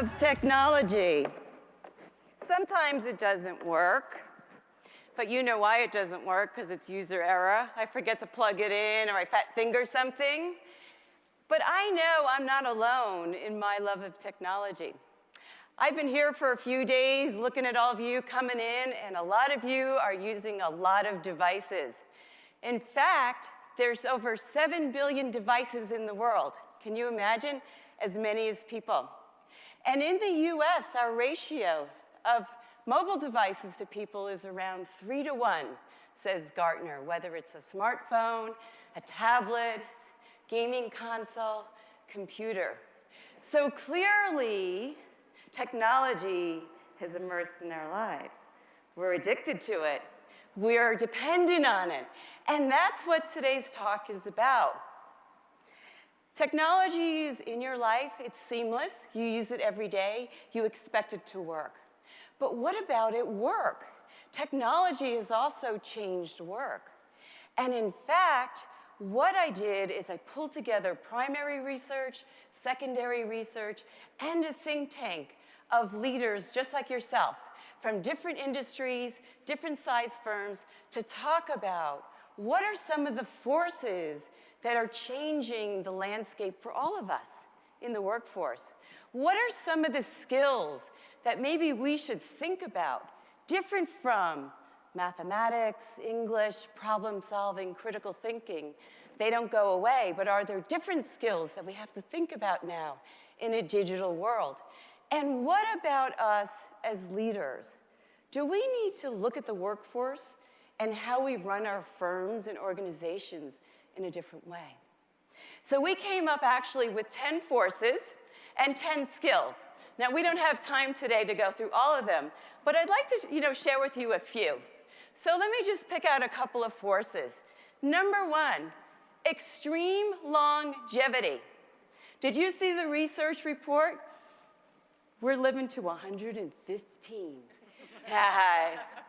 of technology. Sometimes it doesn't work, but you know why it doesn't work, because it's user error. I forget to plug it in, or I fat finger something. But I know I'm not alone in my love of technology. I've been here for a few days looking at all of you coming in, and a lot of you are using a lot of devices. In fact, there's over 7 billion devices in the world. Can you imagine? As many as people. And in the US, our ratio of mobile devices to people is around 3 to 1, says Gartner, whether it's a smartphone, a tablet, gaming console, computer. So clearly, technology has immersed in our lives. We're addicted to it. We're dependent on it. And that's what today's talk is about. Technology is in your life. It's seamless. You use it every day. You expect it to work. But what about at work? Technology has also changed work. And in fact, what I did is I pulled together primary research, secondary research, and a think tank of leaders just like yourself from different industries, different size firms, to talk about what are some of the forces that are changing the landscape for all of us in the workforce. What are some of the skills that maybe we should think about, different from mathematics, English, problem solving, critical thinking? They don't go away, but are there different skills that we have to think about now in a digital world? And what about us as leaders? Do we need to look at the workforce and how we run our firms and organizations in a different way? So we came up actually with 10 forces and 10 skills. Now, we don't have time today to go through all of them, but I'd like to share with you a few. So let me just pick out a couple of forces. Number one, extreme longevity. Did you see the research report? We're living to 115.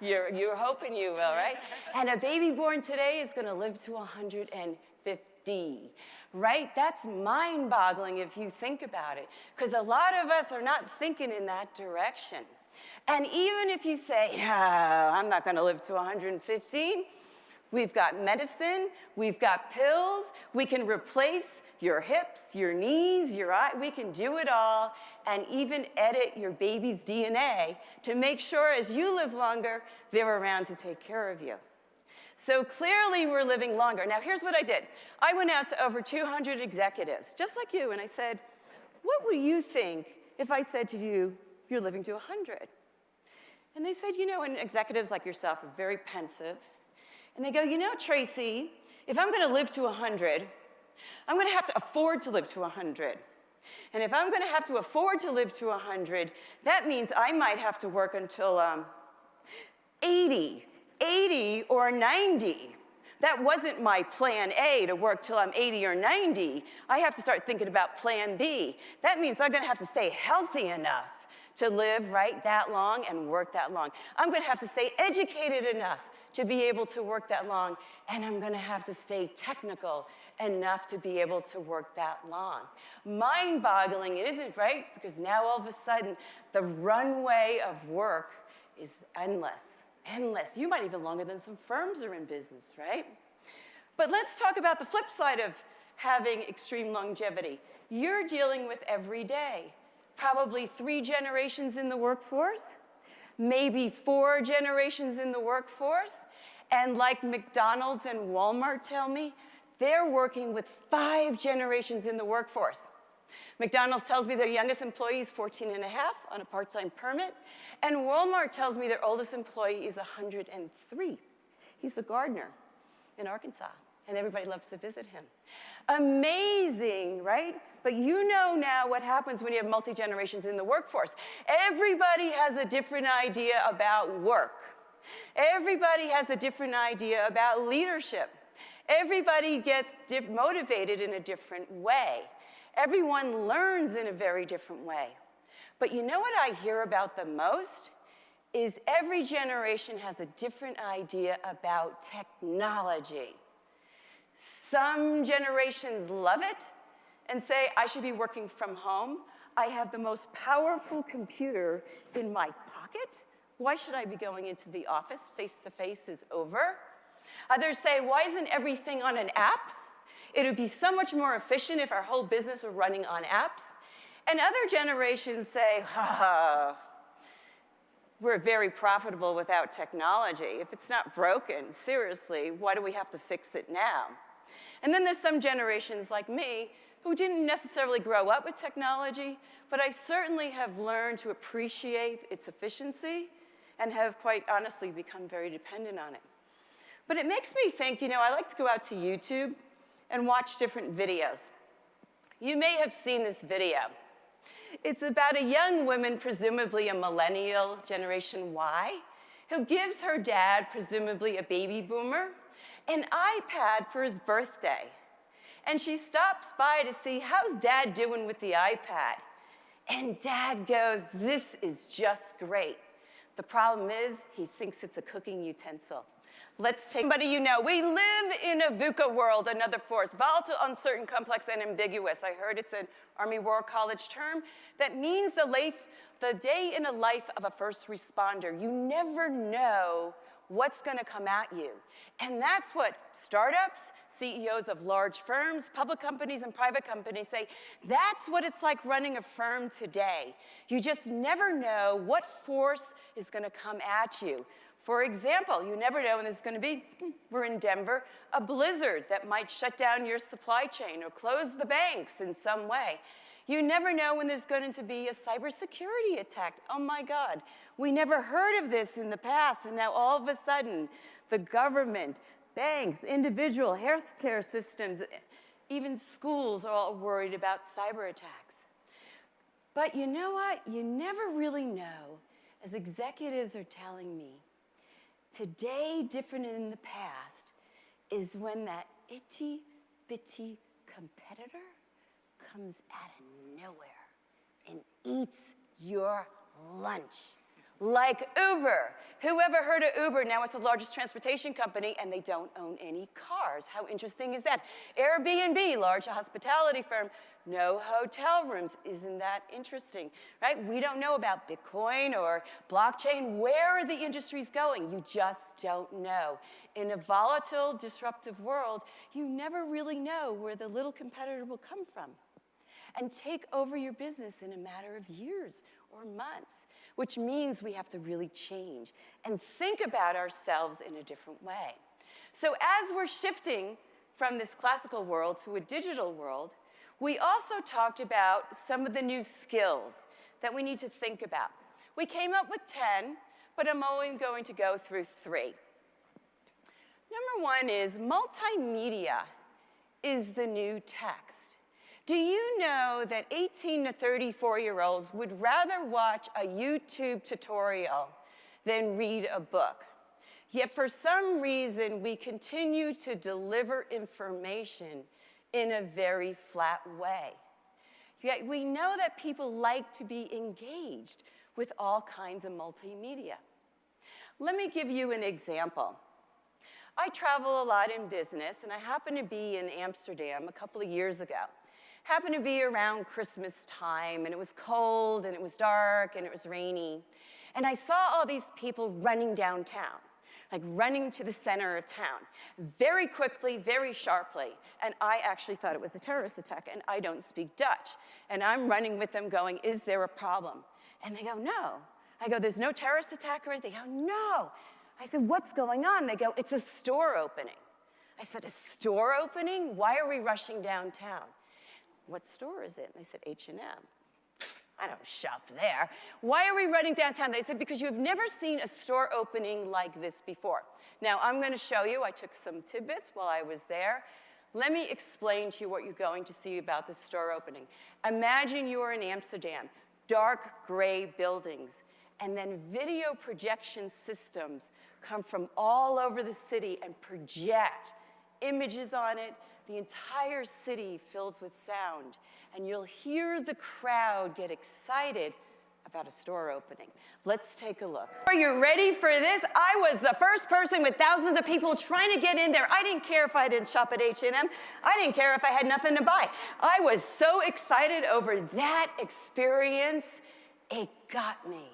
You're hoping you will, right? And a baby born today is going to live to 150, right? That's mind-boggling if you think about it, because a lot of us are not thinking in that direction. And even if you say, no, I'm not going to live to 115, we've got medicine, we've got pills, we can replace your hips, your knees, your eye, we can do it all, and even edit your baby's DNA to make sure as you live longer, they're around to take care of you. So clearly we're living longer. Now here's what I did. I went out to over 200 executives, just like you, and I said, what would you think if I said to you, you're living to 100? And they said, and executives like yourself are very pensive, and they go, Tracy, if I'm going to live to 100, I'm going to have to afford to live to 100. And if I'm going to have to afford to live to 100, that means I might have to work until 80 or 90. That wasn't my plan A, to work till I'm 80 or 90. I have to start thinking about plan B. That means I'm going to have to stay healthy enough to live that long and work that long. I'm going to have to stay educated enough to be able to work that long, and I'm going to have to stay technical enough to be able to work that long. Mind-boggling, it isn't, right? Because now all of a sudden, the runway of work is endless, endless. You might even longer than some firms are in business, right? But let's talk about the flip side of having extreme longevity. You're dealing with every day, probably 3 generations in the workforce, maybe 4 generations in the workforce, and like McDonald's and Walmart tell me, they're working with 5 generations in the workforce. McDonald's tells me their youngest employee is 14 and a half on a part-time permit, and Walmart tells me their oldest employee is 103. He's a gardener in Arkansas, and everybody loves to visit him. Amazing, right? But you know now what happens when you have multi-generations in the workforce. Everybody has a different idea about work. Everybody has a different idea about leadership. Everybody gets motivated in a different way. Everyone learns in a very different way. But you know what I hear about the most? Is every generation has a different idea about technology. Some generations love it and say, I should be working from home. I have the most powerful computer in my pocket. Why should I be going into the office? Face-to-face is over. Others say, why isn't everything on an app? It would be so much more efficient if our whole business were running on apps. And other generations say, we're very profitable without technology. If it's not broken, seriously, why do we have to fix it now? And then there's some generations like me who didn't necessarily grow up with technology, but I certainly have learned to appreciate its efficiency and have quite honestly become very dependent on it. But it makes me think, I like to go out to YouTube and watch different videos. You may have seen this video. It's about a young woman, presumably a millennial, Generation Y, who gives her dad, presumably a baby boomer, an iPad for his birthday. And she stops by to see, how's Dad doing with the iPad? And Dad goes, this is just great. The problem is, he thinks it's a cooking utensil. Let's take somebody you know. We live in a VUCA world, another force, volatile, uncertain, complex, and ambiguous. I heard it's an Army War College term that means the day in the life of a first responder. You never know what's going to come at you. And that's what startups, CEOs of large firms, public companies, and private companies say. That's what it's like running a firm today. You just never know what force is going to come at you. For example, you never know when there's going to be, we're in Denver, a blizzard that might shut down your supply chain or close the banks in some way. You never know when there's going to be a cybersecurity attack. Oh my God, we never heard of this in the past, and now all of a sudden, the government, banks, individual healthcare systems, even schools are all worried about cyber attacks. But you know what? You never really know, as executives are telling me, today, different than the past, is when that itty-bitty competitor comes out of nowhere and eats your lunch. Like Uber. Who ever heard of Uber? Now it's the largest transportation company, and they don't own any cars. How interesting is that? Airbnb, large hospitality firm, no hotel rooms. Isn't that interesting, right? We don't know about Bitcoin or blockchain. Where are the industries going? You just don't know. In a volatile, disruptive world, you never really know where the little competitor will come from and take over your business in a matter of years or months, which means we have to really change and think about ourselves in a different way. So as we're shifting from this classical world to a digital world, we also talked about some of the new skills that we need to think about. We came up with 10, but I'm only going to go through 3. Number 1 is multimedia is the new text. Do you know that 18 to 34-year-olds would rather watch a YouTube tutorial than read a book? Yet for some reason, we continue to deliver information in a very flat way. Yet we know that people like to be engaged with all kinds of multimedia. Let me give you an example. I travel a lot in business, and I happened to be in Amsterdam a couple of years ago. Happened to be around Christmas time, and it was cold, and it was dark, and it was rainy. And I saw all these people running downtown, like running to the center of town, very quickly, very sharply. And I actually thought it was a terrorist attack, and I don't speak Dutch. And I'm running with them going, is there a problem? And they go, no. I go, there's no terrorist attack or anything? They go, no. I said, what's going on? They go, it's a store opening. I said, a store opening? Why are we rushing downtown? What store is it? And they said, H&M. I don't shop there. Why are we running downtown? They said, because you've never seen a store opening like this before. Now, I'm going to show you. I took some tidbits while I was there. Let me explain to you what you're going to see about the store opening. Imagine you're in Amsterdam, dark gray buildings, and then video projection systems come from all over the city and project images on it. The entire city fills with sound, and you'll hear the crowd get excited about a store opening. Let's take a look. Are you ready for this? I was the first person with thousands of people trying to get in there. I didn't care if I didn't shop at H&M. I didn't care if I had nothing to buy. I was so excited over that experience. It got me.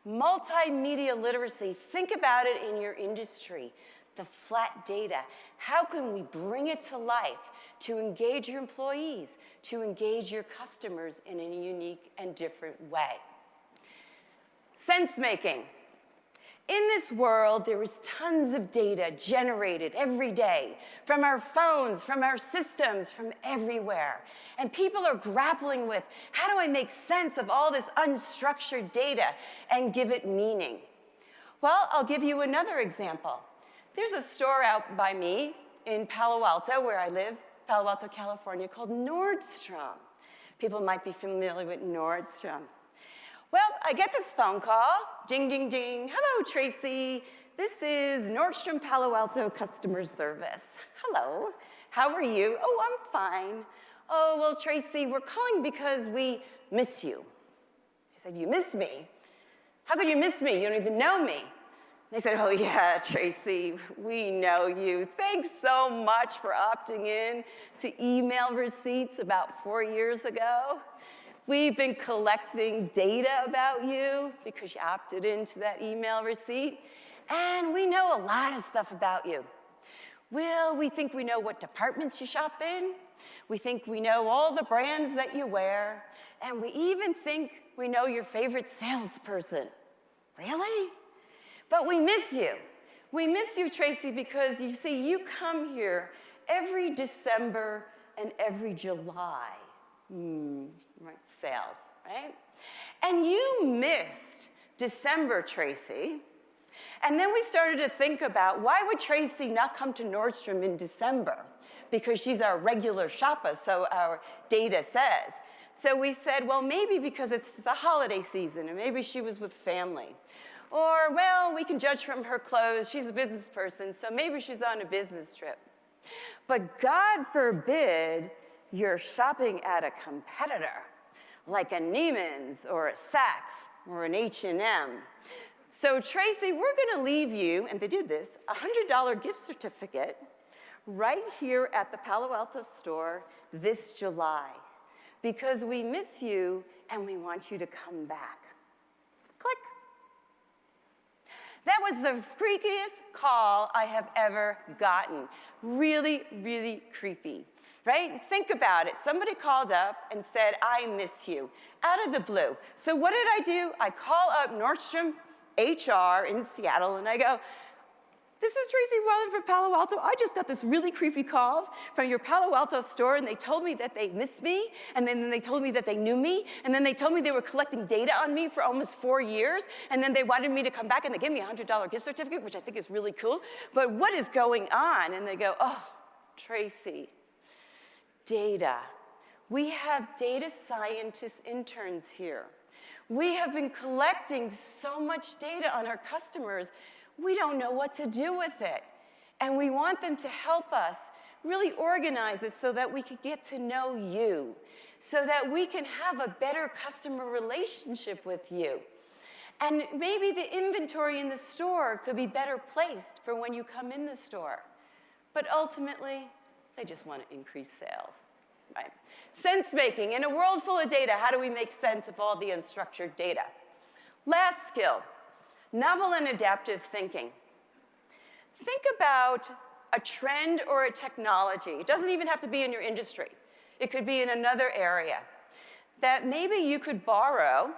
Multimedia literacy. Think about it in your industry. The flat data. How can we bring it to life to engage your employees, to engage your customers in a unique and different way? Sense making. In this world, there is tons of data generated every day from our phones, from our systems, from everywhere. And people are grappling with, how do I make sense of all this unstructured data and give it meaning? Well, I'll give you another example. There's a store out by me in Palo Alto, where I live, Palo Alto, California, called Nordstrom. People might be familiar with Nordstrom. Well, I get this phone call, ding, ding, ding. Hello, Tracy. This is Nordstrom Palo Alto customer service. Hello, how are you? Oh, I'm fine. Oh, well, Tracy, we're calling because we miss you. I said, you miss me? How could you miss me? You don't even know me. They said, oh yeah, Tracy, we know you. Thanks so much for opting in to email receipts about 4 years ago. We've been collecting data about you because you opted into that email receipt, and we know a lot of stuff about you. Well, we think we know what departments you shop in. We think we know all the brands that you wear, and we even think we know your favorite salesperson. Really? But we miss you. We miss you, Tracy, because you see, you come here every December and every July. Right, sales, right? And you missed December, Tracy. And then we started to think about, why would Tracy not come to Nordstrom in December? Because she's our regular shopper, so our data says. So we said, well, maybe because it's the holiday season, and maybe she was with family. Or, well, we can judge from her clothes, she's a business person, so maybe she's on a business trip. But God forbid you're shopping at a competitor, like a Neiman's or a Saks or an H&M. So Tracy, we're gonna leave you, and they did this, a $100 gift certificate right here at the Palo Alto store this July, because we miss you and we want you to come back. Click. That was the freakiest call I have ever gotten. Really, really creepy, right? Think about it. Somebody called up and said, I miss you, out of the blue. So what did I do? I call up Nordstrom HR in Seattle, and I go, this is Tracy Wilen from Palo Alto. I just got this really creepy call from your Palo Alto store, and they told me that they missed me, and then they told me that they knew me, and then they told me they were collecting data on me for almost 4 years, and then they wanted me to come back, and they gave me a $100 gift certificate, which I think is really cool. But what is going on? And they go, oh, Tracy, data. We have data scientist interns here. We have been collecting so much data on our customers, we don't know what to do with it. And we want them to help us really organize it so that we can get to know you, so that we can have a better customer relationship with you. And maybe the inventory in the store could be better placed for when you come in the store. But ultimately, they just want to increase sales, right? Sense making. In a world full of data, how do we make sense of all the unstructured data? Last skill. Novel and adaptive thinking. Think about a trend or a technology. It doesn't even have to be in your industry. It could be in another area that maybe you could borrow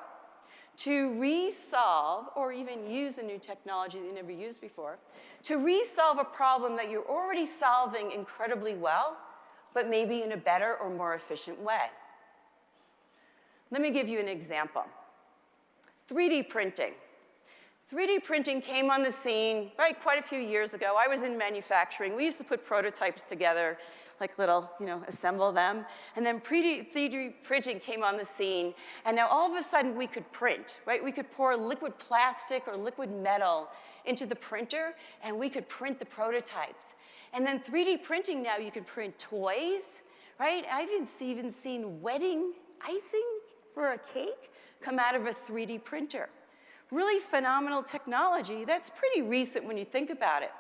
to resolve, or even use a new technology that you never used before, to resolve a problem that you're already solving incredibly well, but maybe in a better or more efficient way. Let me give you an example. 3D printing. 3D printing came on the scene, right, quite a few years ago. I was in manufacturing. We used to put prototypes together, like little, assemble them. And then 3D printing came on the scene, and now all of a sudden we could print, right? We could pour liquid plastic or liquid metal into the printer, and we could print the prototypes. And then 3D printing now, you can print toys, right? I've even seen wedding icing for a cake. come out of a 3D printer. Really phenomenal technology that's pretty recent when you think about it.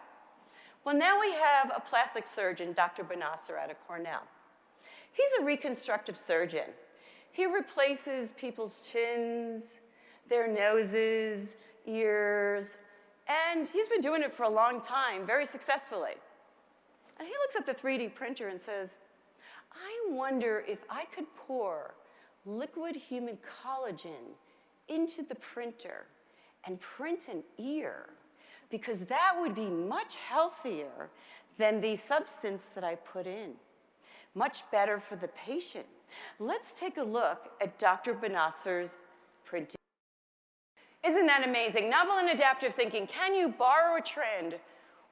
Well, now we have a plastic surgeon, Dr. Benasser out of Cornell. He's a reconstructive surgeon. He replaces people's chins, their noses, ears, and he's been doing it for a long time, very successfully. And he looks at the 3D printer and says, I wonder if I could pour liquid human collagen into the printer and print an ear, because that would be much healthier than the substance that I put in. Much better for the patient. Let's take a look at Dr. Benasser's printing. Isn't that amazing? Novel and adaptive thinking. Can you borrow a trend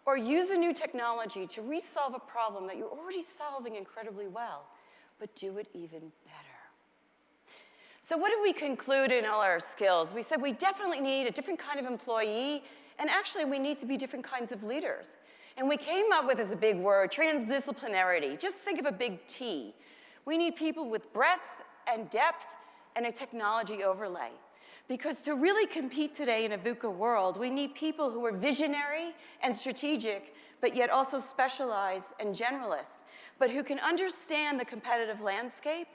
or use a new technology to resolve a problem that you're already solving incredibly well, but do it even better? So what did we conclude in all our skills? We said we definitely need a different kind of employee, and actually we need to be different kinds of leaders. And we came up with, as a big word, transdisciplinarity. Just think of a big T. We need people with breadth and depth and a technology overlay. Because to really compete today in a VUCA world, we need people who are visionary and strategic, but yet also specialized and generalist, but who can understand the competitive landscape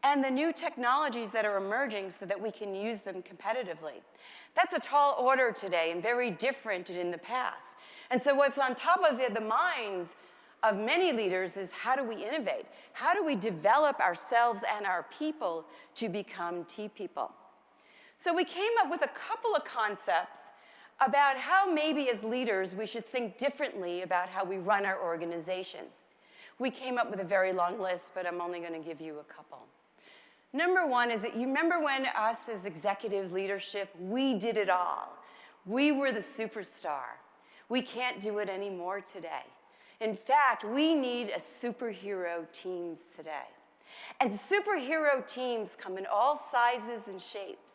and the new technologies that are emerging so that we can use them competitively. That's a tall order today and very different than in the past. And so what's on top of the minds of many leaders is, how do we innovate? How do we develop ourselves and our people to become T people? So we came up with a couple of concepts about how maybe as leaders we should think differently about how we run our organizations. We came up with a very long list, but I'm only going to give you a couple. Number one is that you remember when us as executive leadership, we did it all. We were the superstar. We can't do it anymore today. In fact, we need a superhero teams today. And superhero teams come in all sizes and shapes.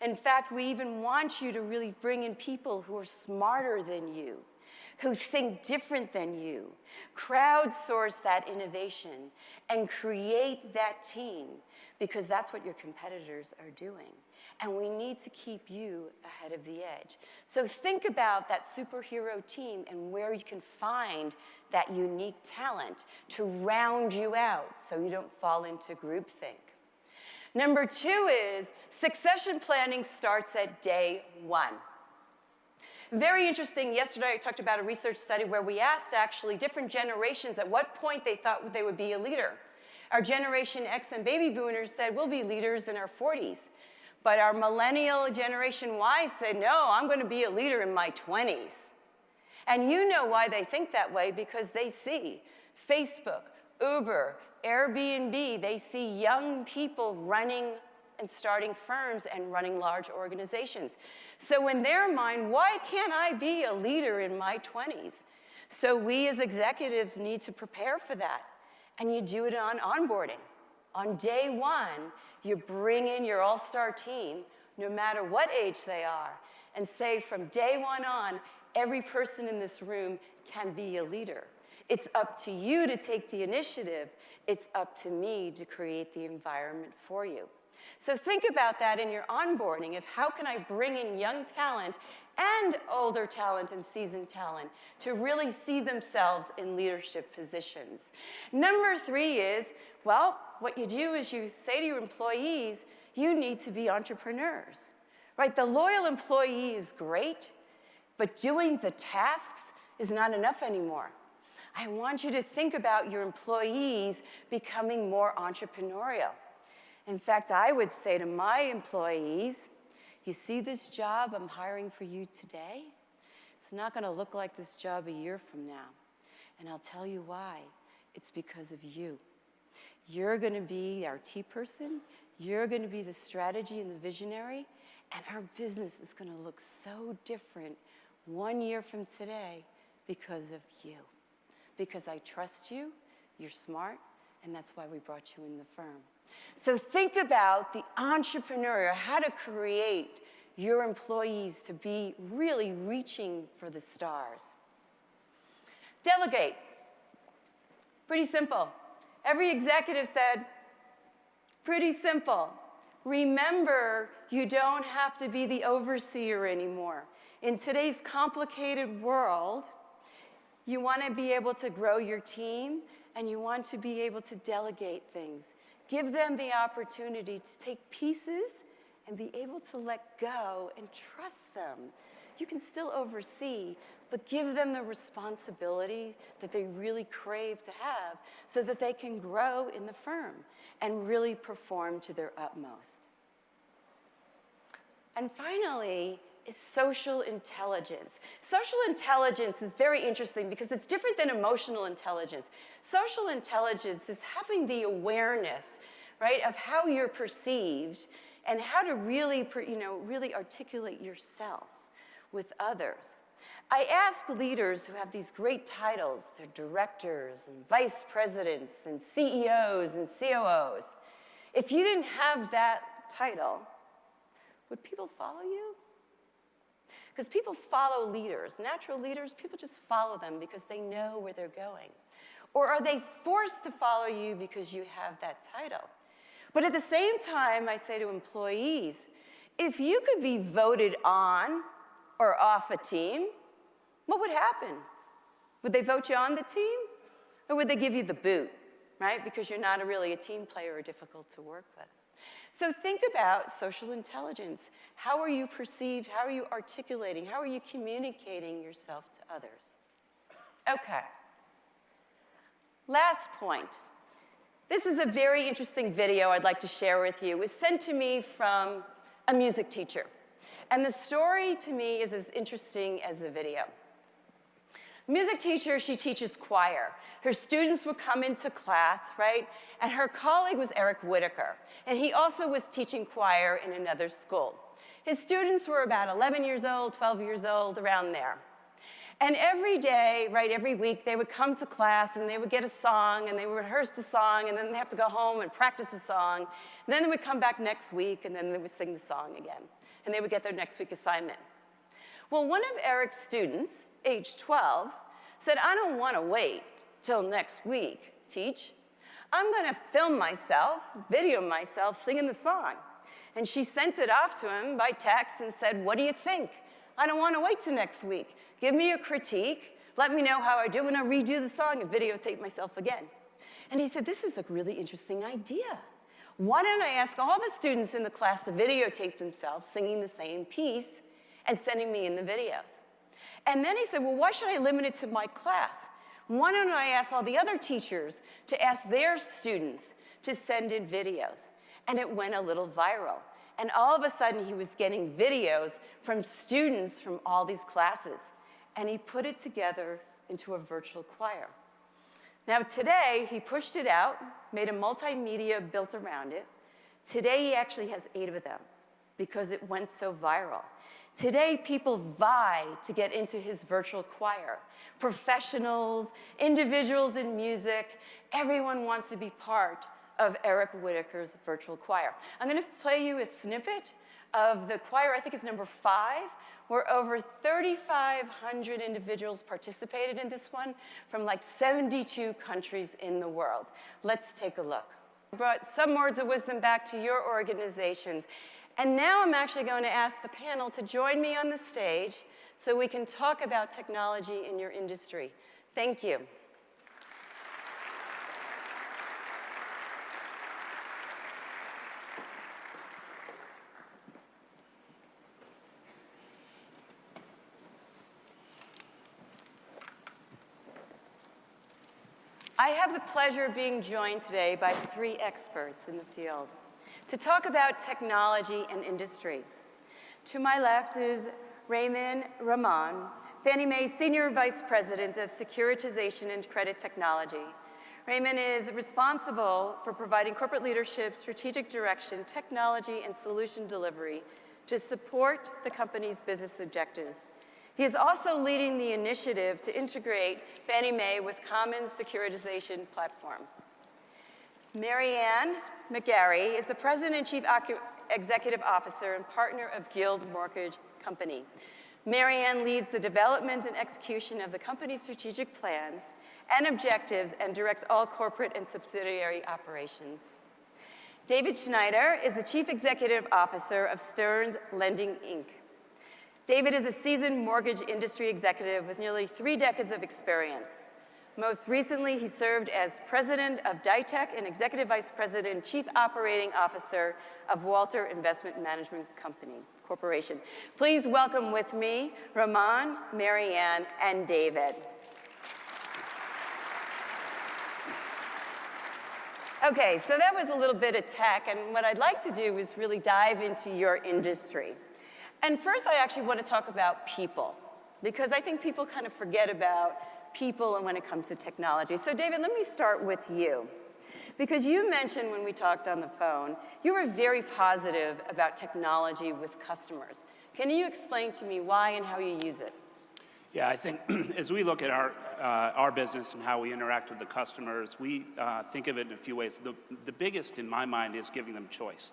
In fact, we even want you to really bring in people who are smarter than you, who think different than you, crowdsource that innovation, and create that team, because that's what your competitors are doing. And we need to keep you ahead of the edge. So think about that superhero team and where you can find that unique talent to round you out so you don't fall into groupthink. Number two is succession planning starts at day one. Very interesting, yesterday I talked about a research study where we asked actually different generations at what point they thought they would be a leader. Our Generation X and baby boomers said we'll be leaders in our 40s. But our millennial Generation Y said, no, I'm going to be a leader in my 20s. And you know why they think that way, because they see Facebook, Uber, Airbnb, they see young people running and starting firms and running large organizations. So in their mind, why can't I be a leader in my 20s? So we as executives need to prepare for that. And you do it on onboarding. On day one, you bring in your all-star team, no matter what age they are, and say from day one on, every person in this room can be a leader. It's up to you to take the initiative. It's up to me to create the environment for you. So think about that in your onboarding of how can I bring in young talent and older talent and seasoned talent to really see themselves in leadership positions. Number three is, well, what you do is you say to your employees, you need to be entrepreneurs, right? The loyal employee is great, but doing the tasks is not enough anymore. I want you to think about your employees becoming more entrepreneurial. In fact, I would say to my employees, you see this job I'm hiring for you today? It's not going to look like this job a year from now. And I'll tell you why. It's because of you. You're going to be our T person. You're going to be the strategy and the visionary. And our business is going to look so different 1 year from today because of you. Because I trust you, you're smart, and that's why we brought you in the firm. So think about the entrepreneur, how to create your employees to be really reaching for the stars. Delegate. Pretty simple. Every executive said, pretty simple. Remember, you don't have to be the overseer anymore. In today's complicated world, you want to be able to grow your team, and you want to be able to delegate things. Give them the opportunity to take pieces and be able to let go and trust them. You can still oversee, but give them the responsibility that they really crave to have so that they can grow in the firm and really perform to their utmost. And finally, is social intelligence. Social intelligence is very interesting because it's different than emotional intelligence. Social intelligence is having the awareness, right, of how you're perceived and how to really, really articulate yourself with others. I ask leaders who have these great titles, they're directors and vice presidents and CEOs and COOs, if you didn't have that title, would people follow you? Because people follow leaders. Natural leaders, people just follow them because they know where they're going. Or are they forced to follow you because you have that title? But at the same time, I say to employees, if you could be voted on or off a team, what would happen? Would they vote you on the team? Or would they give you the boot, right? Because you're not really a team player or difficult to work with. So think about social intelligence. How are you perceived? How are you articulating? How are you communicating yourself to others? Okay. Last point. This is a very interesting video I'd like to share with you. It was sent to me from a music teacher. And the story to me is as interesting as the video. Music teacher, she teaches choir. Her students would come into class, right? And her colleague was Eric Whitaker. And he also was teaching choir in another school. His students were about 11 years old, 12 years old, around there. And every day, right, every week, they would come to class and they would get a song and they would rehearse the song and then they have to go home and practice the song. And then they would come back next week and then they would sing the song again. And they would get their next week assignment. Well, one of Eric's students, age 12, said, I don't want to wait till next week, teach. I'm going to film myself, video myself singing the song. And she sent it off to him by text and said, what do you think? I don't want to wait till next week. Give me a critique. Let me know how I do, and I'll redo the song and videotape myself again. And he said, this is a really interesting idea. Why don't I ask all the students in the class to videotape themselves singing the same piece and sending me in the videos? And then he said, well, why should I limit it to my class? Why don't I ask all the other teachers to ask their students to send in videos? And it went a little viral. And all of a sudden, he was getting videos from students from all these classes. And he put it together into a virtual choir. Now today, he pushed it out, made a multimedia built around it. Today, he actually has 8 of them because it went so viral. Today, people vie to get into his virtual choir. Professionals, individuals in music, everyone wants to be part of Eric Whitaker's virtual choir. I'm going to play you a snippet of the choir, I think it's number 5, where over 3,500 individuals participated in this one from like 72 countries in the world. Let's take a look. I brought some words of wisdom back to your organizations. And now I'm actually going to ask the panel to join me on the stage so we can talk about technology in your industry. Thank you. I have the pleasure of being joined today by 3 experts in the field to talk about technology and industry. To my left is Raymond Ramon, Fannie Mae's Senior Vice President of Securitization and Credit Technology. Raymond is responsible for providing corporate leadership, strategic direction, technology, and solution delivery to support the company's business objectives. He is also leading the initiative to integrate Fannie Mae with common securitization platform. Marianne McGarry is the President and Chief Executive Officer and partner of Guild Mortgage Company. Marianne leads the development and execution of the company's strategic plans and objectives and directs all corporate and subsidiary operations. David Schneider is the Chief Executive Officer of Stearns Lending, Inc. David is a seasoned mortgage industry executive with nearly 3 decades of experience. Most recently, he served as President of Ditech and Executive Vice President and Chief Operating Officer of Walter Investment Management Corporation. Please welcome with me Ramon, Marianne, and David. Okay, so that was a little bit of tech, and what I'd like to do is really dive into your industry. And first, I actually want to talk about people, because I think people kind of forget about people and when it comes to technology. So David, let me start with you, because you mentioned when we talked on the phone, you were very positive about technology with customers. Can you explain to me why and how you use it? Yeah, I think as we look at our business and how we interact with the customers, we think of it in a few ways. The biggest in my mind is giving them choice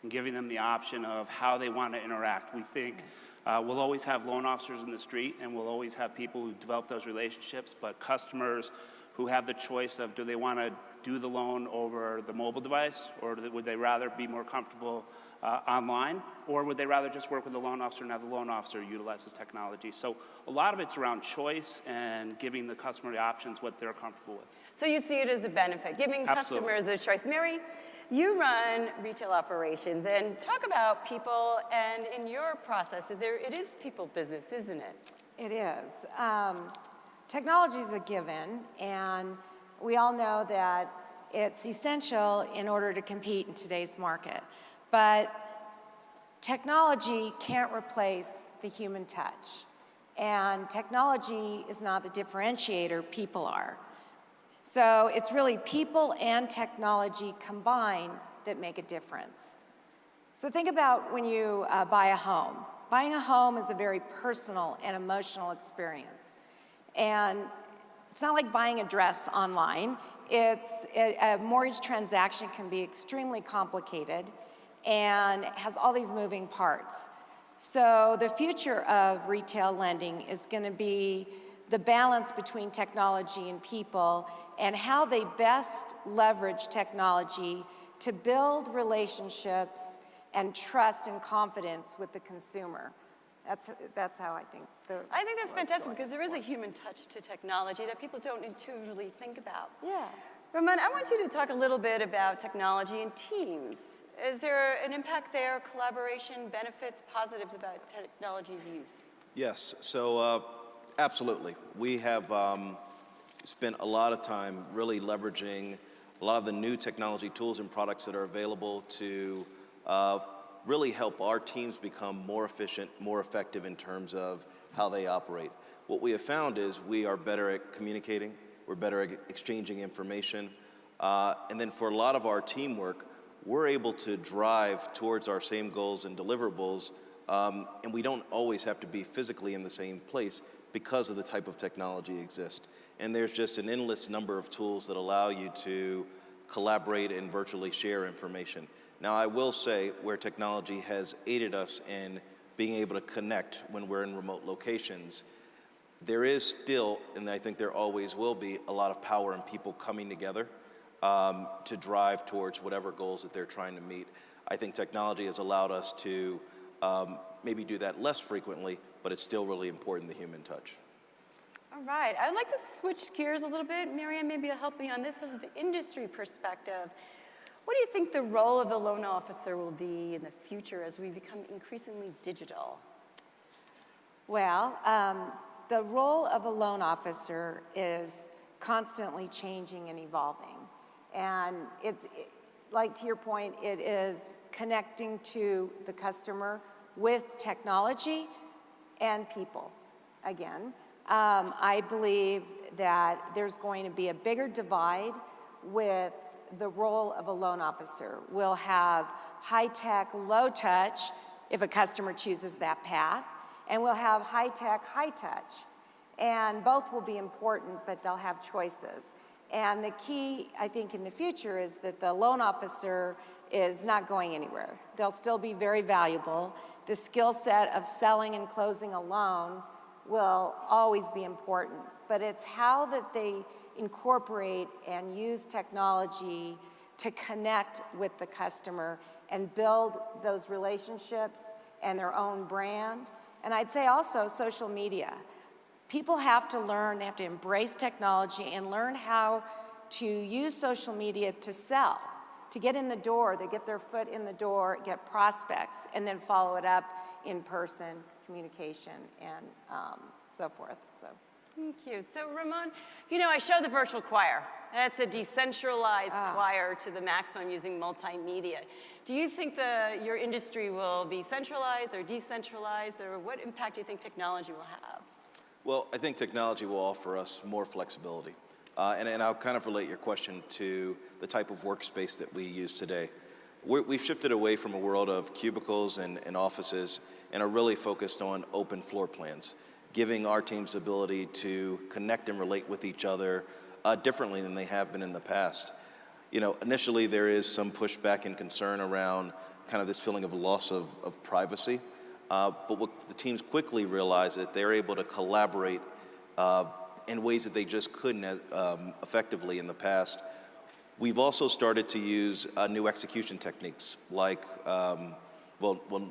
and giving them the option of how they want to interact. We think we'll always have loan officers in the street, and we'll always have people who develop those relationships, but customers who have the choice of, do they want to do the loan over the mobile device, or would they rather be more comfortable online, or would they rather just work with the loan officer and have the loan officer utilize the technology? So a lot of it's around choice and giving the customer the options, what they're comfortable with. So you see it as a benefit, giving Absolutely. customers a choice. Mary, you run retail operations, and talk about people, and in your process, it is people business, isn't it? It is. Technology is a given, and we all know that it's essential in order to compete in today's market. But technology can't replace the human touch. And technology is not the differentiator, people are. So it's really people and technology combined that make a difference. So think about when you buy a home. Buying a home is a very personal and emotional experience. And it's not like buying a dress online. A mortgage transaction can be extremely complicated and has all these moving parts. So the future of retail lending is going to be the balance between technology and people, and how they best leverage technology to build relationships and trust and confidence with the consumer. That's how I think. I think that's fantastic, because there is a human touch to technology that people don't intuitively think about. Yeah. Ramon, I want you to talk a little bit about technology and teams. Is there an impact there, collaboration, benefits, positives about technology's use? Yes, so absolutely. We have spent a lot of time really leveraging a lot of the new technology tools and products that are available to really help our teams become more efficient, more effective in terms of how they operate. What we have found is we are better at communicating, we're better at exchanging information, and then for a lot of our teamwork, we're able to drive towards our same goals and deliverables, and we don't always have to be physically in the same place because of the type of technology exists. And there's just an endless number of tools that allow you to collaborate and virtually share information. Now, I will say where technology has aided us in being able to connect when we're in remote locations, there is still, and I think there always will be, a lot of power in people coming together to drive towards whatever goals that they're trying to meet. I think technology has allowed us to maybe do that less frequently, but it's still really important, the human touch. All right, I'd like to switch gears a little bit. Marianne, maybe you'll help me on this from the industry perspective. What do you think the role of the loan officer will be in the future as we become increasingly digital? Well, the role of a loan officer is constantly changing and evolving. And like to your point, it is connecting to the customer with technology and people, again. I believe that there's going to be a bigger divide with the role of a loan officer. We'll have high-tech, low-touch, if a customer chooses that path, and we'll have high-tech, high-touch. And both will be important, but they'll have choices. And the key, I think, in the future is that the loan officer is not going anywhere. They'll still be very valuable. The skill set of selling and closing a loan will always be important, but it's how that they incorporate and use technology to connect with the customer and build those relationships and their own brand. And I'd say also social media. People have to learn, they have to embrace technology and learn how to use social media to sell, to get in the door, to get their foot in the door, get prospects, and then follow it up in person, communication, and so forth. So. Thank you. So Ramon, you know, I show the virtual choir. That's a decentralized choir to the maximum using multimedia. Do you think your industry will be centralized or decentralized, or what impact do you think technology will have? Well, I think technology will offer us more flexibility. And I'll kind of relate your question to the type of workspace that we use today. We've shifted away from a world of cubicles and offices and are really focused on open floor plans, giving our teams the ability to connect and relate with each other differently than they have been in the past. You know, initially there is some pushback and concern around kind of this feeling of loss of privacy, but what the teams quickly realize that they're able to collaborate in ways that they just couldn't effectively in the past. We've also started to use new execution techniques like,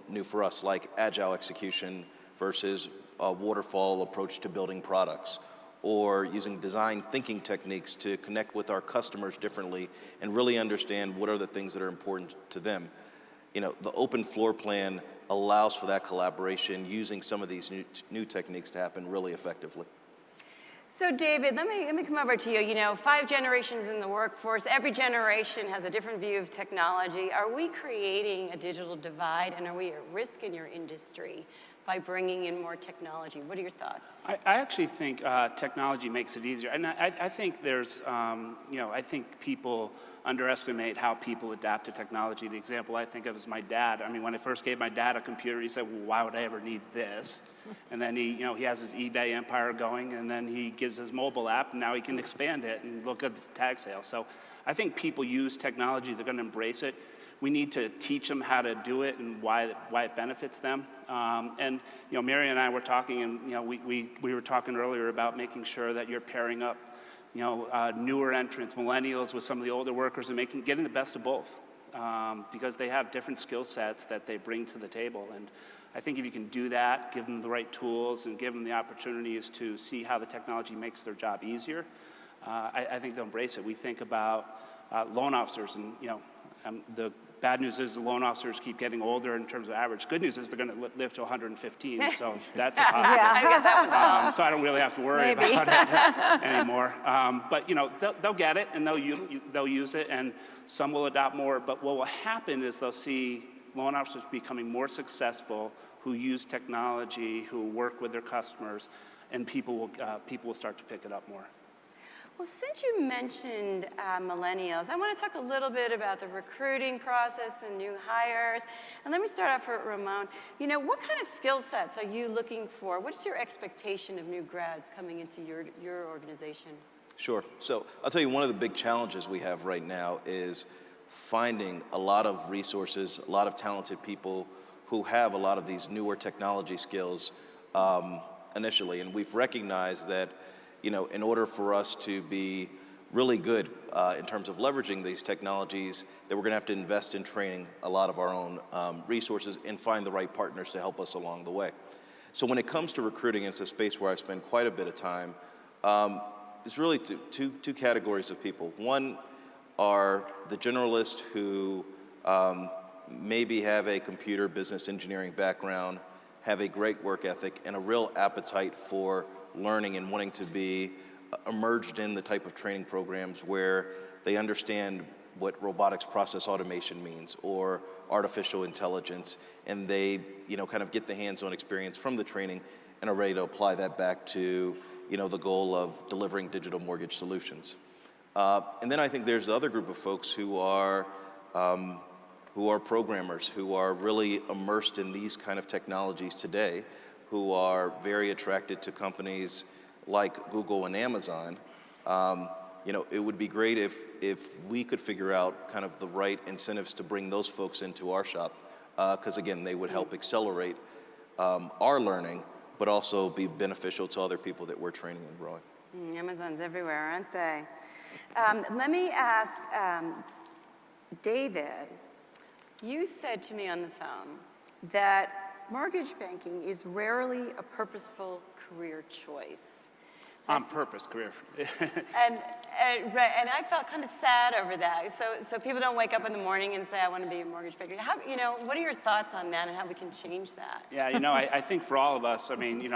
new for us, like agile execution versus a waterfall approach to building products, or using design thinking techniques to connect with our customers differently and really understand what are the things that are important to them. You know, the open floor plan allows for that collaboration using some of these new techniques to happen really effectively. So David, let me come over to you. You know, 5 generations in the workforce, every generation has a different view of technology. Are we creating a digital divide, and are we at risk in your industry by bringing in more technology? What are your thoughts? I actually think technology makes it easier. And I think there's, I think people underestimate how people adapt to technology. The example I think of is my dad. I mean, when I first gave my dad a computer, he said, well, why would I ever need this? And then he has his eBay empire going, and then he gives his mobile app, and now he can expand it and look at the tag sales. So I think people use technology, they're gonna embrace it. We need to teach them how to do it and why it benefits them. And Mary and I were talking, and we were talking earlier about making sure that you're pairing up, newer entrants, millennials, with some of the older workers, and getting the best of both, because they have different skill sets that they bring to the table. And I think if you can do that, give them the right tools, and give them the opportunities to see how the technology makes their job easier, I think they'll embrace it. We think about loan officers, and the bad news is the loan officers keep getting older in terms of average. Good news is they're going to live to 115, so that's a positive. Yeah, I get that one. So I don't really have to worry about it anymore. But they'll get it, and they'll use it, and some will adopt more. But what will happen is they'll see loan officers becoming more successful, who use technology, who work with their customers, and people will start to pick it up more. Well, since you mentioned millennials, I want to talk a little bit about the recruiting process and new hires. And let me start off with Ramon. What kind of skill sets are you looking for? What's your expectation of new grads coming into your organization? Sure. So I'll tell you, one of the big challenges we have right now is finding a lot of resources, a lot of talented people who have a lot of these newer technology skills initially. And we've recognized that in order for us to be really good in terms of leveraging these technologies, that we're going to have to invest in training a lot of our own resources and find the right partners to help us along the way. So when it comes to recruiting, it's a space where I spend quite a bit of time. It's really two categories of people. One are the generalists who maybe have a computer business engineering background, have a great work ethic, and a real appetite for learning and wanting to be immersed in the type of training programs where they understand what robotics process automation means or artificial intelligence, and they kind of get the hands-on experience from the training and are ready to apply that back to the goal of delivering digital mortgage solutions. And then I think there's the other group of folks who are programmers, who are really immersed in these kind of technologies today, who are very attracted to companies like Google and Amazon. It would be great if we could figure out kind of the right incentives to bring those folks into our shop, because again, they would help accelerate our learning, but also be beneficial to other people that we're training and growing. Amazon's everywhere, aren't they? Let me ask David, you said to me on the phone that mortgage banking is rarely a purposeful career choice. On purpose, career. Right, and I felt kind of sad over that. So people don't wake up in the morning and say, I want to be a mortgage banker. How, what are your thoughts on that and how we can change that? Yeah, I think for all of us, I mean,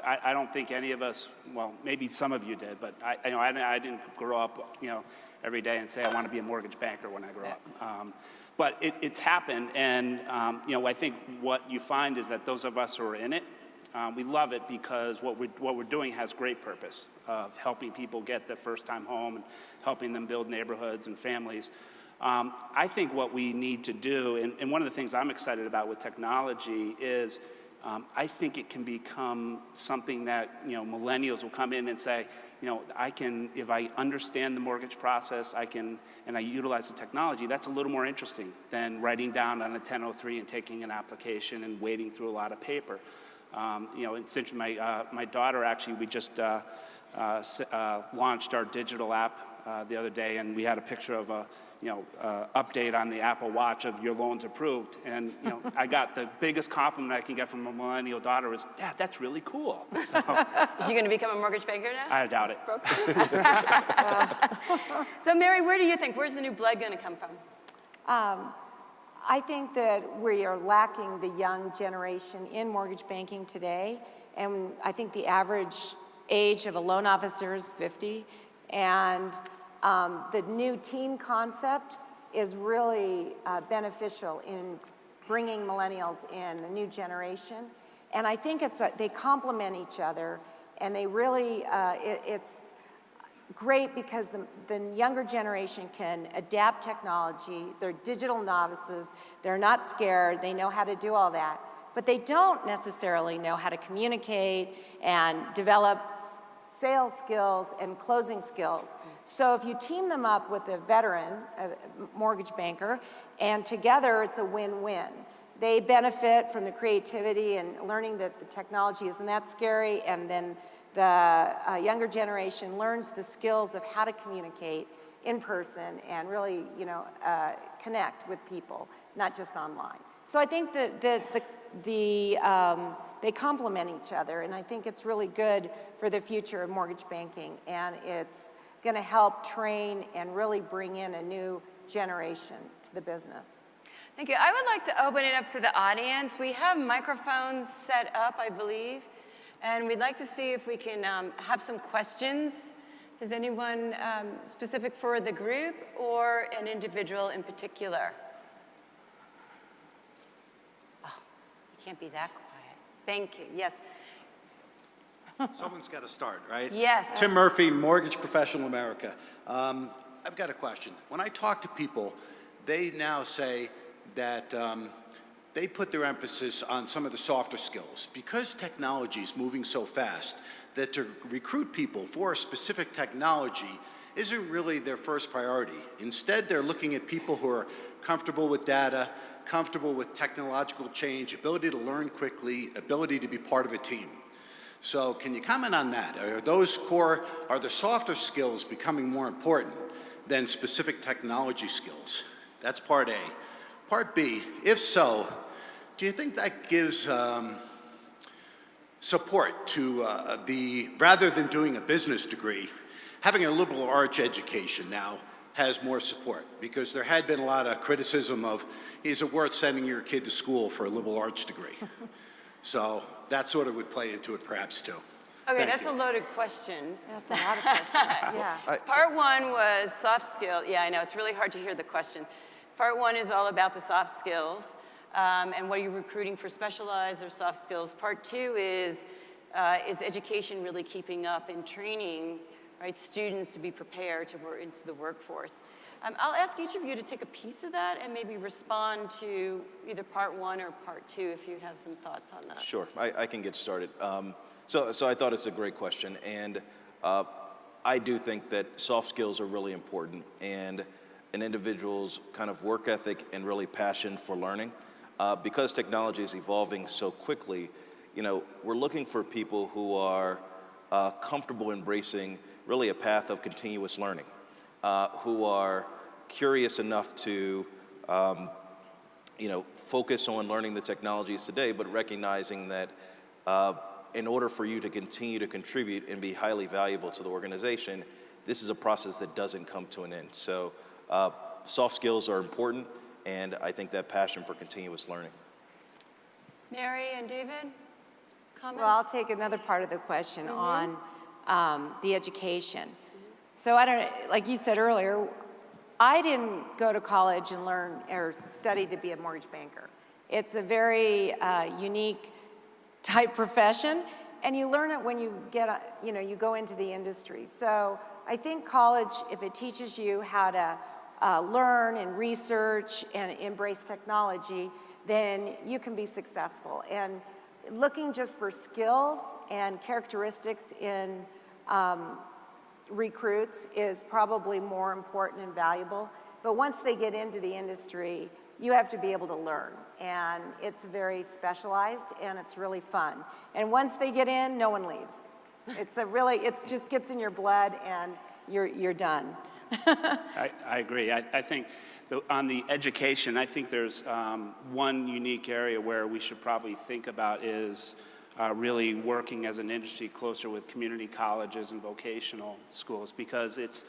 I don't think any of us, well, maybe some of you did, but I didn't grow up, every day and say I want to be a mortgage banker when I grow up. But it's happened, and I think what you find is that those of us who are in it, we love it because what we're doing has great purpose of helping people get their first time home and helping them build neighborhoods and families. I think what we need to do, and one of the things I'm excited about with technology is I think it can become something that millennials will come in and say, if I understand the mortgage process, and I utilize the technology, that's a little more interesting than writing down on a 1003 and taking an application and wading through a lot of paper. It's interesting, my daughter actually, we just launched our digital app the other day, and we had a picture of a update on the Apple Watch of your loans approved. And, I got the biggest compliment I can get from a millennial daughter is, Dad, that's really cool. So, Is she going to become a mortgage banker now? I doubt it. So Mary, where do you think, where's the new blood going to come from? I think that we are lacking the young generation in mortgage banking today, and I think the average age of a loan officer is 50, and the new team concept is really beneficial in bringing millennials in, the new generation, and I think they complement each other, and they really, it's great because the younger generation can adapt technology. They're digital novices. They're not scared. They know how to do all that. But they don't necessarily know how to communicate and develop sales skills and closing skills. So if you team them up with a veteran, a mortgage banker, and together it's a win-win. They benefit from the creativity and learning that the technology isn't that scary, and then the younger generation learns the skills of how to communicate in person and really, connect with people, not just online. So I think that they complement each other, and I think it's really good for the future of mortgage banking, and it's going to help train and really bring in a new generation to the business. Thank you. I would like to open it up to the audience. We have microphones set up, I believe. And we'd like to see if we can have some questions. Is anyone specific for the group or an individual in particular? Oh, you can't be that quiet. Thank you. Yes. Someone's got to start, right? Yes. Tim Murphy, Mortgage Professional America. I've got a question. When I talk to people, they now say that they put their emphasis on some of the softer skills. Because technology is moving so fast, that to recruit people for a specific technology isn't really their first priority. Instead, they're looking at people who are comfortable with data, comfortable with technological change, ability to learn quickly, ability to be part of a team. So can you comment on that? Are the softer skills becoming more important than specific technology skills? That's part A. Part B, if so, do you think that gives support to rather than doing a business degree, having a liberal arts education now has more support? Because there had been a lot of criticism of, is it worth sending your kid to school for a liberal arts degree? So that sort of would play into it perhaps too. Okay, that's a loaded question. That's a lot of questions, yeah. Part one was soft skills. Yeah, I know, it's really hard to hear the questions. Part one is all about the soft skills and what are you recruiting for, specialized or soft skills. Part two is education really keeping up and training, right, students to be prepared to work into the workforce. I'll ask each of you to take a piece of that and maybe respond to either part one or part two if you have some thoughts on that. Sure, I can get started. So I thought it's a great question, and I do think that soft skills are really important, and an individual's kind of work ethic and really passion for learning. Because technology is evolving so quickly, we're looking for people who are comfortable embracing really a path of continuous learning, who are curious enough to focus on learning the technologies today, but recognizing that in order for you to continue to contribute and be highly valuable to the organization, this is a process that doesn't come to an end. So soft skills are important, and I think that passion for continuous learning. Mary and David, comments? Well, I'll take another part of the question on the education. So I don't, like you said earlier, I didn't go to college and learn or study to be a mortgage banker. It's a very unique type profession, and you learn it when you get, you go into the industry. So I think college, if it teaches you how to learn and research and embrace technology, then you can be successful. And looking just for skills and characteristics in recruits is probably more important and valuable. But once they get into the industry, you have to be able to learn. And it's very specialized and it's really fun. And once they get in, no one leaves. It just gets in your blood and you're done. I agree. I think on the education, I think there's one unique area where we should probably think about is really working as an industry closer with community colleges and vocational schools, because it's,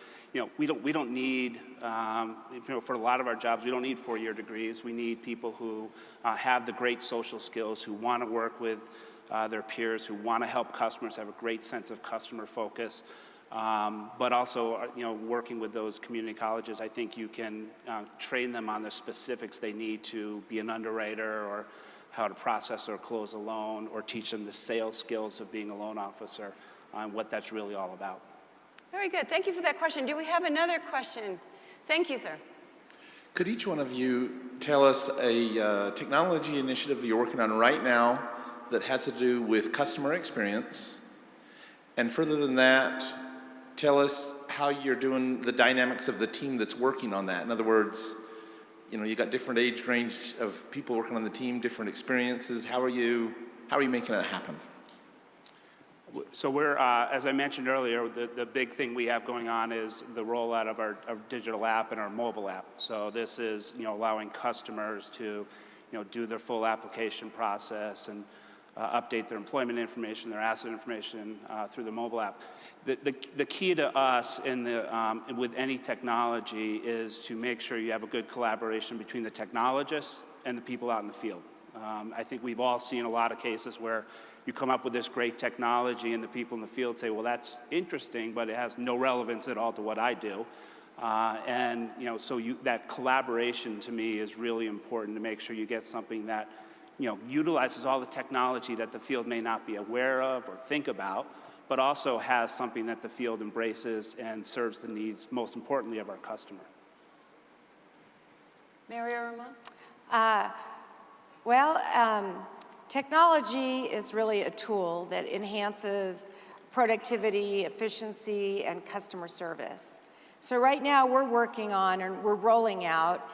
we don't need, for a lot of our jobs, we don't need 4-year degrees. We need people who have the great social skills, who want to work with their peers, who want to help customers, have a great sense of customer focus. But also, working with those community colleges, I think you can train them on the specifics they need to be an underwriter, or how to process or close a loan, or teach them the sales skills of being a loan officer, and what that's really all about. Very good. Thank you for that question. Do we have another question? Thank you, sir. Could each one of you tell us a technology initiative that you're working on right now that has to do with customer experience? And further than that, tell us how you're doing the dynamics of the team that's working on that. In other words, you got different age range of people working on the team, different experiences. How are you making that happen? So we're, as I mentioned earlier, the big thing we have going on is the rollout of our digital app and our mobile app. So this is, allowing customers to, do their full application process and update their employment information, their asset information through the mobile app. The key to us with any technology is to make sure you have a good collaboration between the technologists and the people out in the field. I think we've all seen a lot of cases where you come up with this great technology and the people in the field say, well, that's interesting, but it has no relevance at all to what I do. So that collaboration to me is really important to make sure you get something that utilizes all the technology that the field may not be aware of or think about, but also has something that the field embraces and serves the needs, most importantly, of our customer. Mary or Ramon? Technology is really a tool that enhances productivity, efficiency, and customer service. So right now we're working on and we're rolling out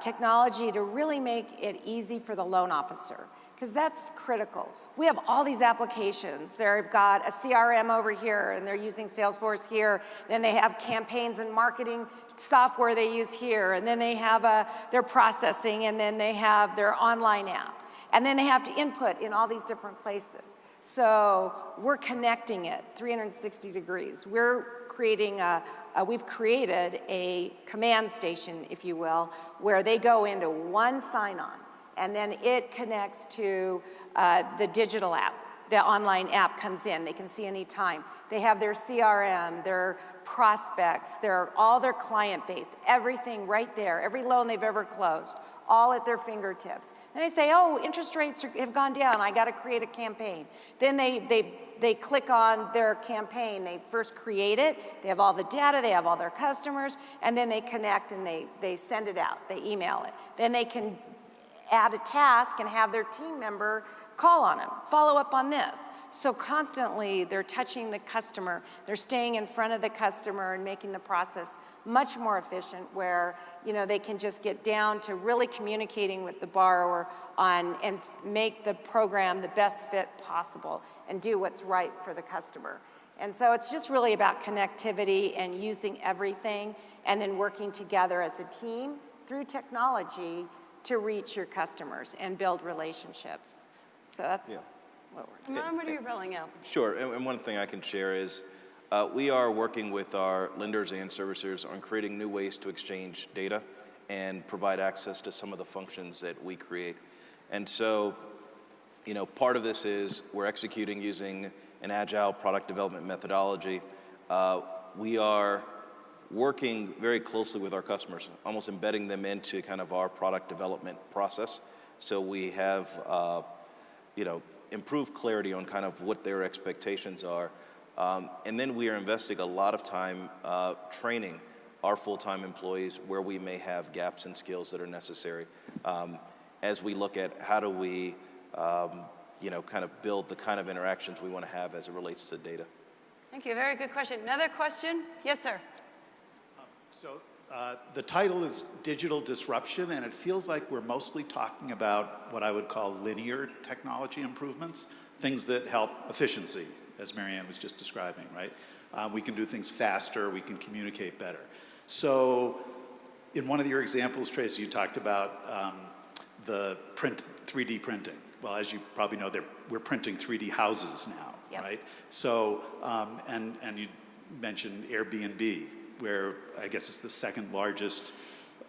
technology to really make it easy for the loan officer, because that's critical. We have all these applications. They've got a CRM over here, and they're using Salesforce here. Then they have campaigns and marketing software they use here, and then they have their processing, and then they have their online app. And then they have to input in all these different places. So we're connecting it 360 degrees. We've created a command station, if you will, where they go into one sign-on, and then it connects to the digital app. The online app comes in. They can see any time. They have their CRM, their prospects, all their client base, everything right there, every loan they've ever closed, all at their fingertips. And they say, oh, interest rates have gone down. I got to create a campaign. Then they click on their campaign. They first create it. They have all the data. They have all their customers. And then they connect and they send it out. They email it. Then they can add a task and have their team member call on them, follow up on this. So constantly they're touching the customer, they're staying in front of the customer and making the process much more efficient, where they can just get down to really communicating with the borrower and make the program the best fit possible and do what's right for the customer. And so it's just really about connectivity and using everything and then working together as a team through technology to reach your customers and build relationships. So that's what we're doing. Mom, what are you rolling out? Sure, and one thing I can share is we are working with our lenders and servicers on creating new ways to exchange data and provide access to some of the functions that we create. And so, part of this is we're executing using an agile product development methodology. We are working very closely with our customers, almost embedding them into kind of our product development process. So we have, improved clarity on kind of what their expectations are. And then we are investing a lot of time training our full-time employees where we may have gaps in skills that are necessary. As we look at how do we, kind of build the kind of interactions we want to have as it relates to data. Thank you, very good question. Another question? Yes, sir. So the title is Digital Disruption, and it feels like we're mostly talking about what I would call linear technology improvements, things that help efficiency, as Marianne was just describing, right? We can do things faster, we can communicate better. So in one of your examples, Tracy, you talked about the 3D printing. Well, as you probably know, we're printing 3D houses now, Yep. right? So, and you mentioned Airbnb, where I guess it's the second largest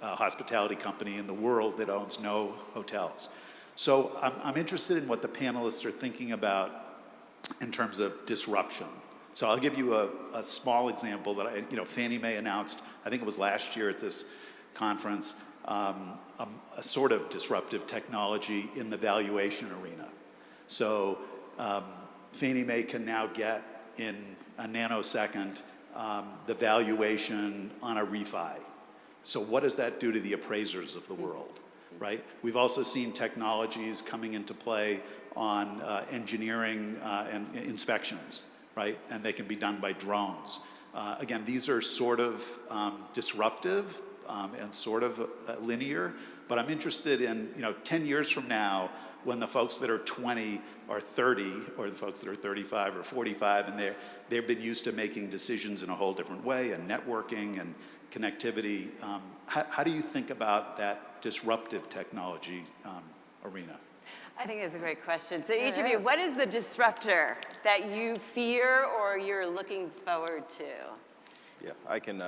hospitality company in the world that owns no hotels. So I'm interested in what the panelists are thinking about in terms of disruption. So I'll give you a small example that Fannie Mae announced, I think it was last year at this conference, a sort of disruptive technology in the valuation arena. So Fannie Mae can now get in a nanosecond the valuation on a refi. So what does that do to the appraisers of the world, right? We've also seen technologies coming into play on engineering and inspections, right? And they can be done by drones. Again, these are sort of disruptive and sort of linear, but I'm interested in, 10 years from now, when the folks that are 20 or 30, or the folks that are 35 or 45, and they've been used to making decisions in a whole different way, and networking and connectivity, how do you think about that disruptive technology arena? I think it's a great question. So each of you, what is the disruptor that you fear or you're looking forward to? Yeah, I can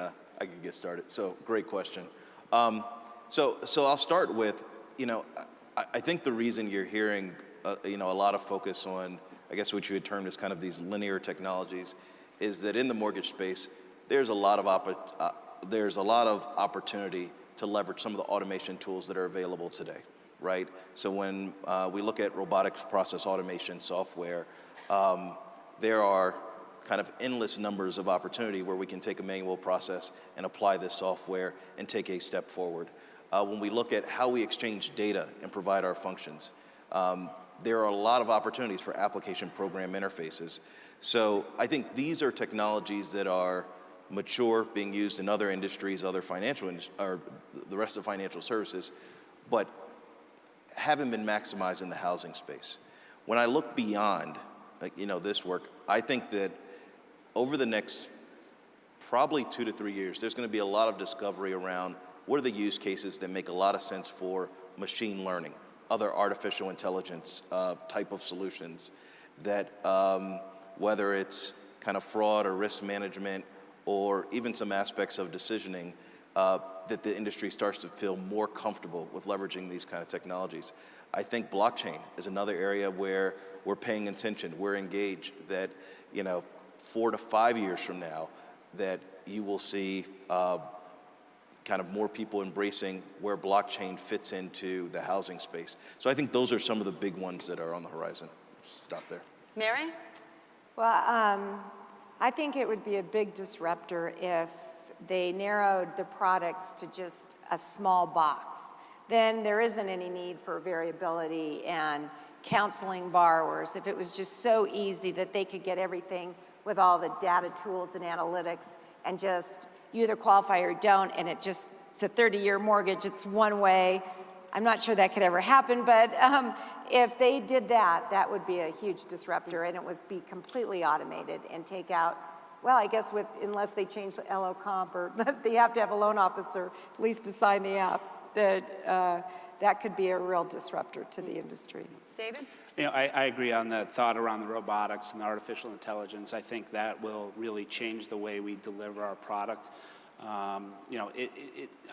get started. So great question. So I'll start with, I think the reason you're hearing, a lot of focus on, I guess what you had termed as kind of these linear technologies, is that in the mortgage space, there's a lot of opportunity to leverage some of the automation tools that are available today, right? So when we look at robotics process automation software, there are kind of endless numbers of opportunity where we can take a manual process and apply this software and take a step forward. When we look at how we exchange data and provide our functions, there are a lot of opportunities for application program interfaces. So I think these are technologies that are mature, being used in other industries, or the rest of financial services, but haven't been maximized in the housing space. When I look beyond, this work, I think that over the next probably 2 to 3 years, there's going to be a lot of discovery around what are the use cases that make a lot of sense for machine learning, other artificial intelligence type of solutions that whether it's kind of fraud or risk management or even some aspects of decisioning, that the industry starts to feel more comfortable with leveraging these kind of technologies. I think blockchain is another area where we're paying attention, we're engaged, that 4 to 5 years from now, that you will see kind of more people embracing where blockchain fits into the housing space. So I think those are some of the big ones that are on the horizon. Stop there. Mary? Well, I think it would be a big disruptor if they narrowed the products to just a small box. Then there isn't any need for variability and counseling borrowers. If it was just so easy that they could get everything with all the data tools and analytics and just you either qualify or don't, and it's a 30-year mortgage, it's one way, I'm not sure that could ever happen, but if they did that, that would be a huge disruptor, and it would be completely automated and take out, well, I guess unless they change the LO comp, or they have to have a loan officer at least to sign the app, that could be a real disruptor to the industry. David? You know, I agree on the thought around the robotics and the artificial intelligence. I think that will really change the way we deliver our product. You know,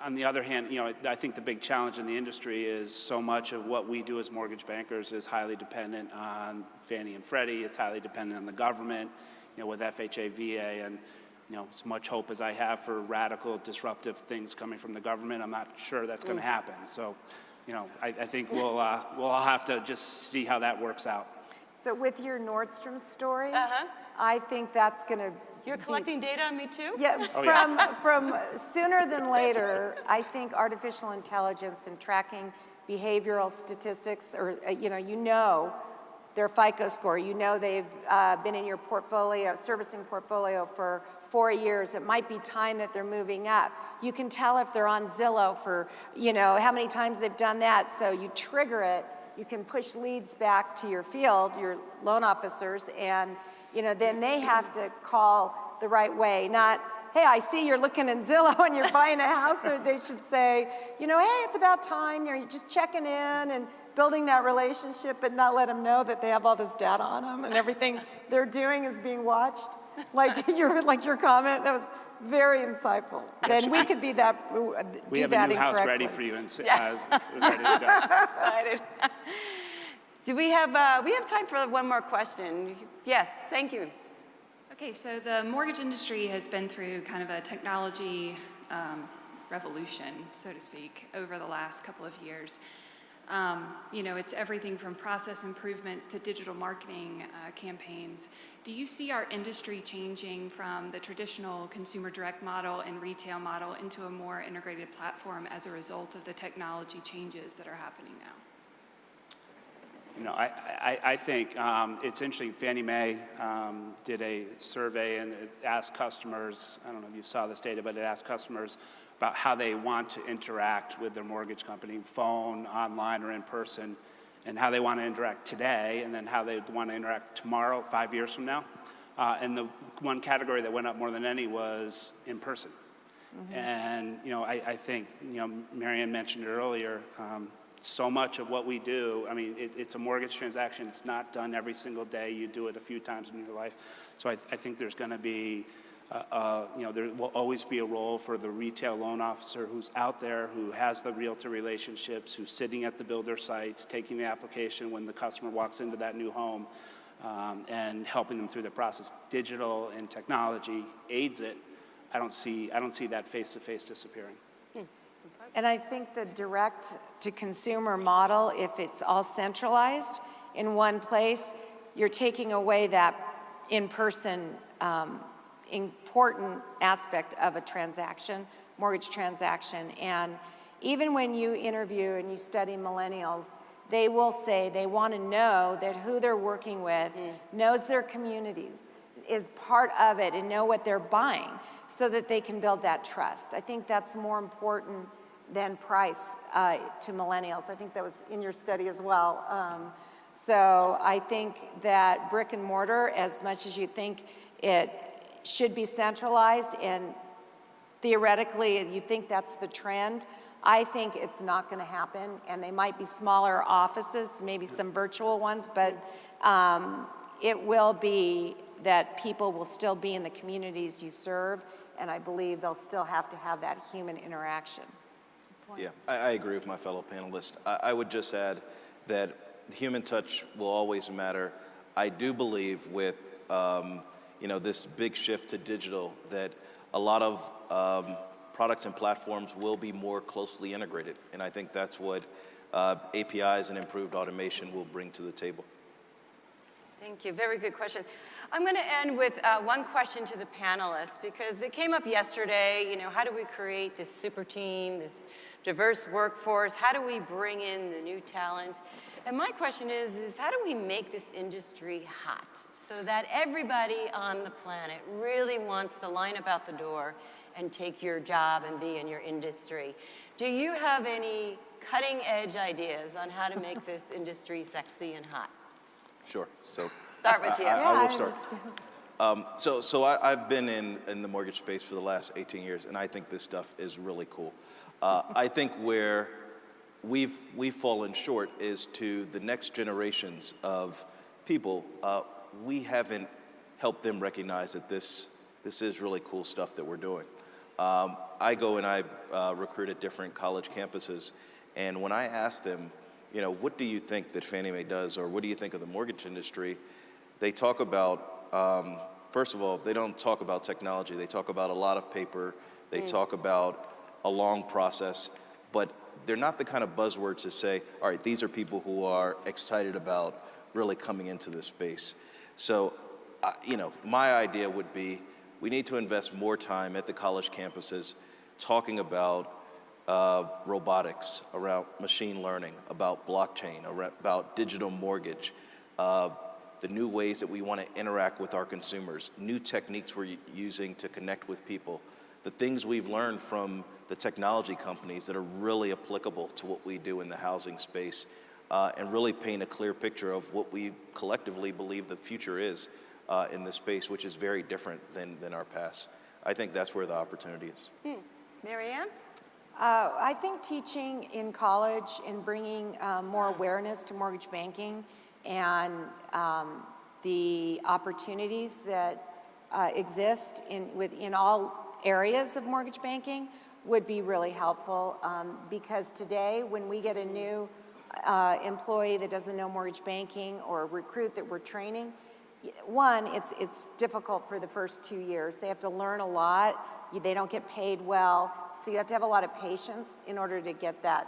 on the other hand, you know, I think the big challenge in the industry is so much of what we do as mortgage bankers is highly dependent on Fannie and Freddie. It's highly dependent on the government, you know, with FHA, VA, and you know, as much hope as I have for radical, disruptive things coming from the government, I'm not sure that's going to happen. So, you know, I think we'll all have to just see how that works out. So with your Nordstrom story, I think that's going to You're collecting data on me too? Yeah, from sooner than later, I think artificial intelligence and tracking behavioral statistics, or you know their FICO score, you know they've been in your portfolio, servicing portfolio for 4 years. It might be time that they're moving up. You can tell if they're on Zillow for, you know, how many times they've done that. So you trigger it. You can push leads back to your field, your loan officers, and you know, then they have to call the right way, not, hey, I see you're looking in Zillow and you're buying a house, or they should say, you know, hey, it's about time, you're just checking in and building that relationship, but not let them know that they have all this data on them and everything they're doing is being watched. Like your comment, that was very insightful. Then we could be that, We have a new house ready for you, and ready to go. Excited. Do we have time for one more question? Yes, thank you. Okay, so the mortgage industry has been through kind of a technology revolution, so to speak, over the last couple of years. You know, it's everything from process improvements to digital marketing campaigns. Do you see our industry changing from the traditional consumer direct model and retail model into a more integrated platform as a result of the technology changes that are happening now? You know, I think it's interesting. Fannie Mae did a survey and it asked customers, I don't know if you saw this data, but it asked customers about how they want to interact with their mortgage company, phone, online, or in person, and how they want to interact today, and then how they want to interact tomorrow, 5 years from now. And the one category that went up more than any was in person. Mm-hmm. And, you know, I think, you know, Marianne mentioned it earlier, so much of what we do, I mean, it's a mortgage transaction. It's not done every single day. You do it a few times in your life. So I think there's going to be, you know, there will always be a role for the retail loan officer who's out there, who has the realtor relationships, who's sitting at the builder sites, taking the application when the customer walks into that new home, and helping them through the process. Digital and technology aids it. I don't see that face-to-face disappearing. And I think the direct-to-consumer model, if it's all centralized in one place, you're taking away that in-person important aspect of a transaction, mortgage transaction. And even when you interview and you study millennials, they will say they want to know that who they're working with knows their communities, is part of it, and know what they're buying so that they can build that trust. I think that's more important than price to millennials. I think that was in your study as well. So I think that brick and mortar, as much as you think it should be centralized, and theoretically you think that's the trend, I think it's not going to happen, and they might be smaller offices, maybe some virtual ones, but it will be that people will still be in the communities you serve, and I believe they'll still have to have that human interaction. Yeah, I agree with my fellow panelists. I would just add that human touch will always matter. I do believe with you know, this big shift to digital that a lot of products and platforms will be more closely integrated, and I think that's what APIs and improved automation will bring to the table. Thank you. Very good question. I'm going to end with one question to the panelists, because it came up yesterday. You know, how do we create this super team, this diverse workforce? How do we bring in the new talent? And my question is how do we make this industry hot so that everybody on the planet really wants to line up out the door and take your job and be in your industry? Do you have any cutting edge ideas on how to make this industry sexy and hot. Sure. So Start with you. I will start. So I've been in the mortgage space for the last 18 years, and I think this stuff is really cool. I think where we've fallen short is to the next generations of people. We haven't helped them recognize that this is really cool stuff that we're doing. I go and I recruit at different college campuses, and when I ask them, you know, what do you think that Fannie Mae does, or what do you think of the mortgage industry, they talk about, first of all, they don't talk about technology. They talk about a lot of paper. They talk about a long process, but they're not the kind of buzzwords to say, all right, these are people who are excited about really coming into this space. So, you know, my idea would be we need to invest more time at the college campuses talking about robotics, around machine learning, about blockchain, about digital mortgage, the new ways that we want to interact with our consumers, new techniques we're using to connect with people, the things we've learned from the technology companies that are really applicable to what we do in the housing space, and really paint a clear picture of what we collectively believe the future is in this space, which is very different than our past. I think that's where the opportunity is. Marianne? I think teaching in college and bringing more awareness to mortgage banking and the opportunities that exist within all areas of mortgage banking would be really helpful, because today when we get a new employee that doesn't know mortgage banking, or a recruit that we're training, one, it's difficult for the first 2 years. They have to learn a lot. They don't get paid well, so you have to have a lot of patience in order to get that,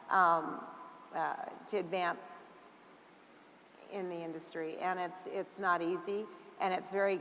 to advance in the industry. And it's not easy, and it's very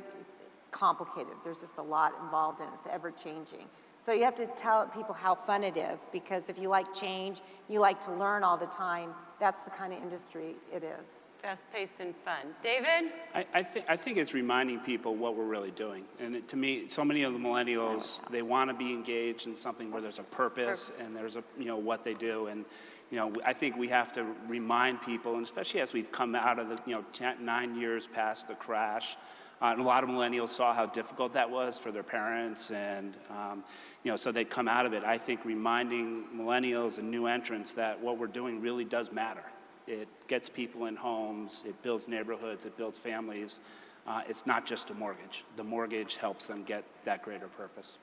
complicated. There's just a lot involved, and it's ever changing. So you have to tell people how fun it is, because if you like change, you like to learn all the time, that's the kind of industry it is. Fast-paced and fun. David? I think it's reminding people what we're really doing. And to me, so many of the millennials, they want to be engaged in something where there's a purpose and there's a, you know, what they do. And, you know, I think we have to remind people, and especially as we've come out of the, 9 years past the crash, and a lot of millennials saw how difficult that was for their parents, and so they come out of it. I think reminding millennials and new entrants that what we're doing really does matter. It gets people in homes, it builds neighborhoods, it builds families. It's not just a mortgage. The mortgage helps them get that greater purpose.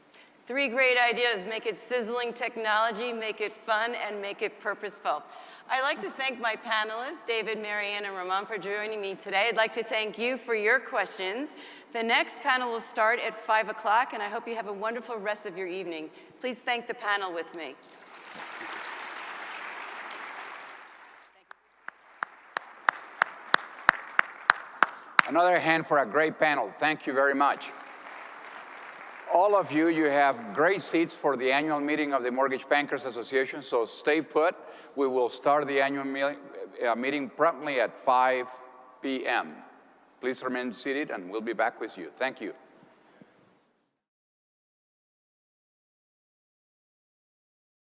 3 great ideas: make it sizzling technology, make it fun, and make it purposeful. I'd like to thank my panelists, David, Marianne, and Ramon, for joining me today. I'd like to thank you for your questions. The next panel will start at 5 o'clock, and I hope you have a wonderful rest of your evening. Please thank the panel with me. Another hand for a great panel. Thank you very much. All of you, you have great seats for the annual meeting of the Mortgage Bankers Association, so stay put. We will start the annual meeting promptly at 5 p.m. Please remain seated, and we'll be back with you. Thank you.